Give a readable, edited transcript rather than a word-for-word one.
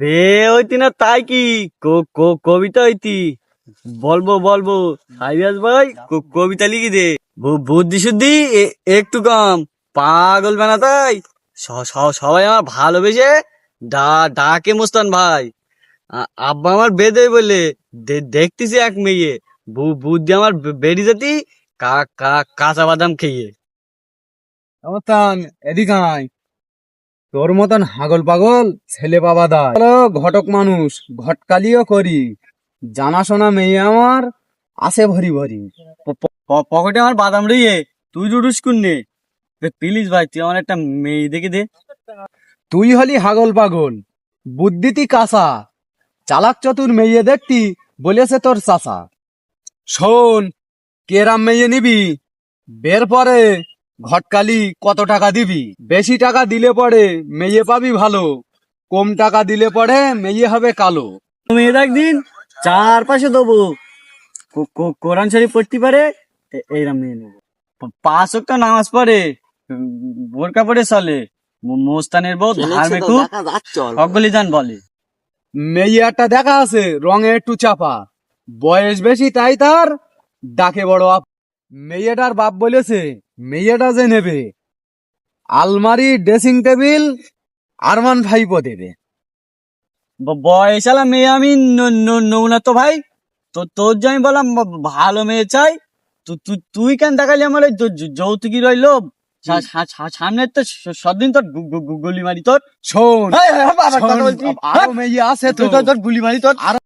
বে হইতি না তাই কি কবিতা হইতি বলবো বলবো সাইরাজ ভাই কবিতা লিখি দে বুদ্ধি শুদ্ধি একটু কম পাগল বানা তাই সবাই আমার ভালোবেসে ডাকে মুস্তান ভাই। আব্বা আমার বেদে বলে দেখতেছি এক মেয়ে বুদ্ধি আমার বেড়ে যেতি কাঁচা বাদাম খেয়ে। মতন এদিকে আয়, তোর মতন হাগল পাগল ছেলে পাবা দায়। ঘটক মানুষ ঘটকালিও করি, জানাশোনা মেয়ে আমার আছে ভরি ভরি। পকেটে আমার বাদাম রইয়ে তুই জুডুস কুন্নে প্লিজ ভাই তুই আমার একটা মেয়ে দেখে দে। তুই হলি হাগল পাগল, বুদ্ধিতি কাঁচা, চালাক চতুর মেয়ে দেখতি বলেছে তোর চাচা। শোন, কেরাম মেয়ে নিবি, বের পরে ঘটকালি কত টাকা দিবি। বেশি টাকা দিলে পরে মেয়ে পাবি ভালো, কম টাকা দিলে পরে মেয়ে হবে কালো। মেয়ে একদিন চারপাশে দেবো কোরআন শরীফ পড়তে পারে এইরকম মেয়ে নেবো। 5 ওয়াক্ত নামাজ পড়ে, বোরকা পড়ে চলে, মোস্তানের বউ ধার্মিক অগলিদান বলে। মেয়ে একটা দেখা আছে রঙে একটু চাপা, বয়স বেশি তাই তার ডাকে বড় আপ। মেয়েটার বাপ বলেছে মেয়েটা যে নেবে আলমারি ড্রেসিং টেবিল আরমান ভাইপো দেবে। বয়সালা মেয়ে আমি নৌ না তো ভাই, তোর যে আমি বললাম ভালো মেয়ে চাই, তুই কেন দেখালি আমার ওই যৌতুকি রইলো সামনে তো সদিন তোর গুলি মারি তোর। শোন, আরো মেয়ে আছে, তুই তোর গুলি মারি তোর।